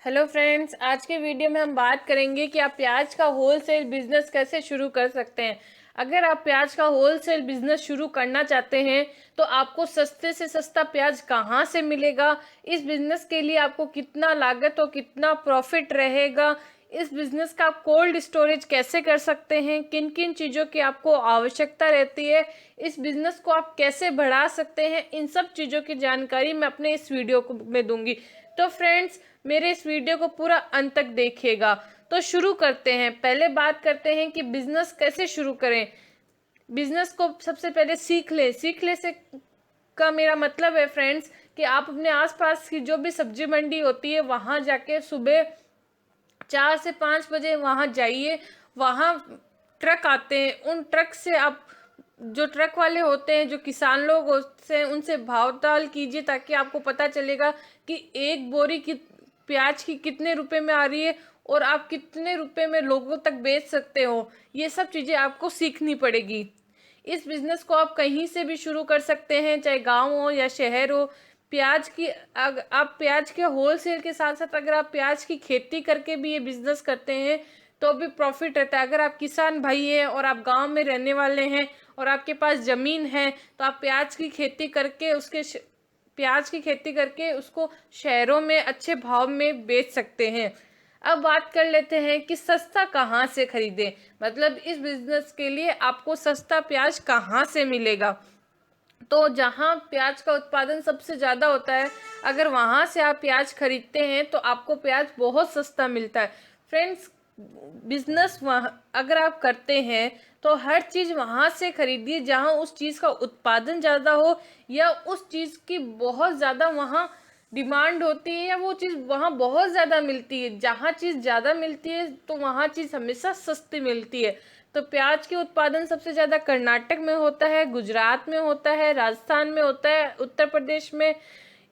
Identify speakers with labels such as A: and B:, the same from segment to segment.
A: Hello friends, आज के video में हम बात करेंगे कि आप प्याज का होलसेल बिजनेस कैसे शुरू कर सकते हैं। अगर आप प्याज का होलसेल बिजनेस शुरू करना चाहते हैं तो आपको सस्ते से सस्ता प्याज कहाँ से मिलेगा, इस बिजनेस के लिए आपको कितना लागत और कितना प्रॉफिट रहेगा, इस बिजनेस का आप कोल्ड स्टोरेज कैसे कर सकते हैं, किन किन चीज़ों की आपको आवश्यकता रहती है, इस बिजनेस को आप कैसे बढ़ा सकते हैं, इन सब चीज़ों की जानकारी मैं अपने इस वीडियो में दूंगी। तो फ्रेंड्स, मेरे इस वीडियो को पूरा अंत तक देखिएगा। तो शुरू करते हैं। पहले बात करते हैं कि बिजनेस कैसे शुरू करें। बिजनेस को सबसे पहले सीख ले से का मेरा मतलब है फ्रेंड्स कि आप अपने आसपास की जो भी सब्जी मंडी होती है वहां जाके सुबह 4 से 5 बजे वहां जाइए। वहां ट्रक आते हैं, उन ट्रक से आप जो ट्रक वाले होते हैं, जो किसान लोग होते हैं, उनसे भाव ताल कीजिए ताकि आपको पता चलेगा कि एक बोरी की प्याज की कितने रुपए में आ रही है और आप कितने रुपए में लोगों तक बेच सकते हो। ये सब चीजें आपको सीखनी पड़ेगी। इस बिजनेस को आप कहीं से भी शुरू कर सकते हैं, चाहे गांव हो या शहर हो। प्याज की आप प्याज के होलसेल के साथ साथ अगर आप प्याज की खेती करके भी ये बिजनेस करते हैं तो भी प्रॉफिट रहता है। अगर आप किसान भाई हैं और आप गांव में रहने वाले हैं और आपके पास जमीन है तो आप प्याज की खेती करके उसको शहरों में अच्छे भाव में बेच सकते हैं। अब बात कर लेते हैं कि सस्ता कहाँ से खरीदें, मतलब इस बिजनेस के लिए आपको सस्ता प्याज कहाँ से मिलेगा। तो जहाँ प्याज का उत्पादन सबसे ज़्यादा होता है, अगर वहाँ से आप प्याज खरीदते हैं तो आपको प्याज बहुत सस्ता मिलता है। फ्रेंड्स, बिजनेस वहाँ अगर आप करते हैं तो हर चीज़ वहाँ से खरीदिए जहाँ उस चीज़ का उत्पादन ज़्यादा हो या उस चीज़ की बहुत ज़्यादा वहाँ डिमांड होती है या वो चीज़ वहाँ बहुत ज़्यादा मिलती है। जहाँ चीज़ ज़्यादा मिलती है तो वहाँ चीज़ हमेशा सस्ती मिलती है। तो प्याज के उत्पादन सबसे ज़्यादा कर्नाटक में होता है, गुजरात में होता है, राजस्थान में होता है, उत्तर प्रदेश में।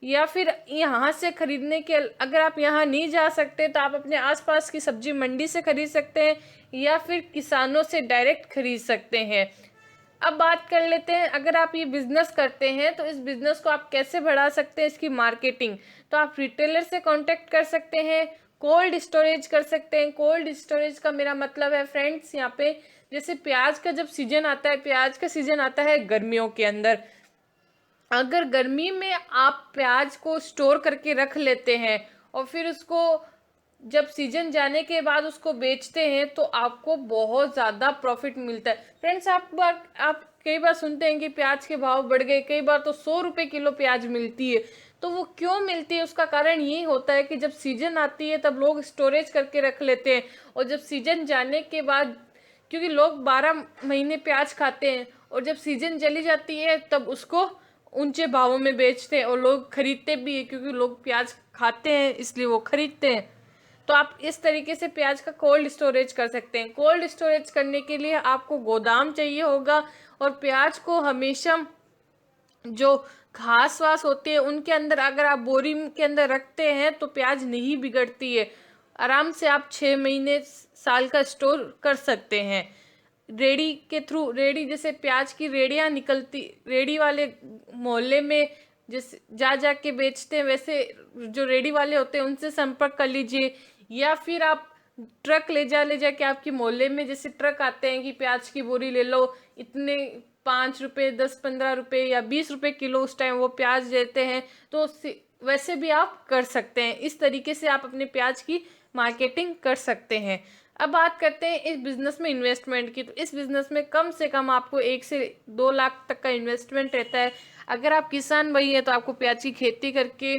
A: या फिर यहाँ से खरीदने के अगर आप यहाँ नहीं जा सकते तो आप अपने आसपास की सब्जी मंडी से खरीद सकते हैं या फिर किसानों से डायरेक्ट खरीद सकते हैं। अब बात कर लेते हैं, अगर आप ये बिजनेस करते हैं तो इस बिजनेस को आप कैसे बढ़ा सकते हैं, इसकी मार्केटिंग। तो आप रिटेलर से कांटेक्ट कर सकते हैं, कोल्ड स्टोरेज कर सकते हैं। कोल्ड स्टोरेज का मेरा मतलब है फ्रेंड्स, यहाँ पे जैसे प्याज का जब सीजन आता है, प्याज का सीजन आता है गर्मियों के अंदर। अगर गर्मी में आप प्याज को स्टोर करके रख लेते हैं और फिर उसको जब सीजन जाने के बाद उसको बेचते हैं तो आपको बहुत ज़्यादा प्रॉफिट मिलता है। फ्रेंड्स, आप कई बार सुनते हैं कि प्याज के भाव बढ़ गए, कई बार तो 100 रुपए किलो प्याज मिलती है। तो वो क्यों मिलती है, उसका कारण यही होता है कि जब सीजन आती है तब लोग स्टोरेज करके रख लेते हैं और जब सीजन जाने के बाद, क्योंकि लोग 12 महीने प्याज खाते हैं और जब सीजन चली जाती है तब उसको ऊंचे भावों में बेचते हैं और लोग खरीदते भी है, क्योंकि लोग प्याज खाते हैं इसलिए वो खरीदते हैं। तो आप इस तरीके से प्याज का कोल्ड स्टोरेज कर सकते हैं। कोल्ड स्टोरेज करने के लिए आपको गोदाम चाहिए होगा और प्याज को हमेशा जो घास वास होती है उनके अंदर अगर आप बोरी के अंदर रखते हैं तो प्याज नहीं बिगड़ती है। आराम से आप 6 महीने साल का स्टोर कर सकते हैं। रेडी के थ्रू, रेडी जैसे प्याज की रेडियां निकलती, रेडी वाले मोहल्ले में जैसे जा जा के बेचते हैं, वैसे जो रेडी वाले होते हैं उनसे संपर्क कर लीजिए। या फिर आप ट्रक ले जाके आपके मोहल्ले में जैसे ट्रक आते हैं कि प्याज की बोरी ले लो, इतने 5 रुपए, 10, 15 रुपए या 20 रुपए किलो उस टाइम वो प्याज देते हैं। तो वैसे भी आप कर सकते हैं। इस तरीके से आप अपने प्याज की मार्केटिंग कर सकते हैं। अब बात करते हैं इस बिजनेस में इन्वेस्टमेंट की। तो इस बिजनेस में कम से कम आपको 1 से 2 लाख तक का इन्वेस्टमेंट रहता है। अगर आप किसान भाई हैं तो आपको प्याज की खेती करके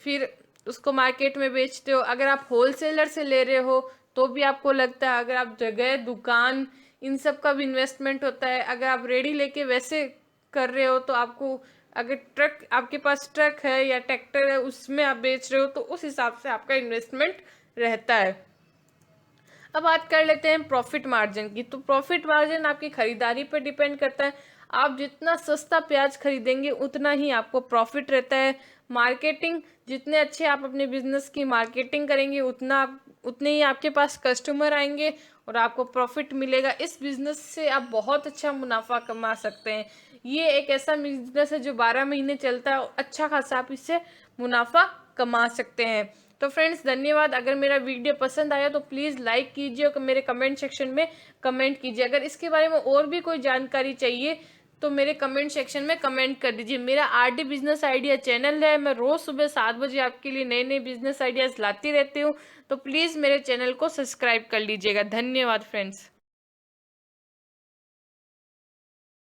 A: फिर उसको मार्केट में बेचते हो। अगर आप होलसेलर से ले रहे हो तो भी आपको लगता है। अगर आप जगह, दुकान, इन सब का भी इन्वेस्टमेंट होता है। अगर आप रेडी लेके वैसे कर रहे हो तो आपको, अगर ट्रक आपके पास ट्रक है या ट्रैक्टर है उसमें आप बेच रहे हो तो उस हिसाब से आपका इन्वेस्टमेंट रहता है। अब बात कर लेते हैं प्रॉफिट मार्जिन की। तो प्रॉफिट मार्जिन आपकी खरीदारी पर डिपेंड करता है। आप जितना सस्ता प्याज खरीदेंगे उतना ही आपको प्रॉफिट रहता है। मार्केटिंग, जितने अच्छे आप अपने बिजनेस की मार्केटिंग करेंगे उतने ही आपके पास कस्टमर आएंगे और आपको प्रॉफिट मिलेगा। इस बिजनेस से आप बहुत अच्छा मुनाफा कमा सकते हैं। ये एक ऐसा बिजनेस है जो 12 महीने चलता है और अच्छा खासा आप इससे मुनाफा कमा सकते हैं। तो फ्रेंड्स धन्यवाद। अगर मेरा वीडियो पसंद आया तो प्लीज़ लाइक कीजिए और मेरे कमेंट सेक्शन में कमेंट कीजिए। अगर इसके बारे में और भी कोई जानकारी चाहिए तो मेरे कमेंट सेक्शन में कमेंट कर दीजिए। मेरा आरडी बिजनेस आइडिया चैनल है, मैं रोज़ सुबह 7 बजे आपके लिए नए नए बिजनेस आइडियाज़ लाती रहती हूँ। तो प्लीज़ मेरे चैनल को सब्सक्राइब कर लीजिएगा। धन्यवाद फ्रेंड्स।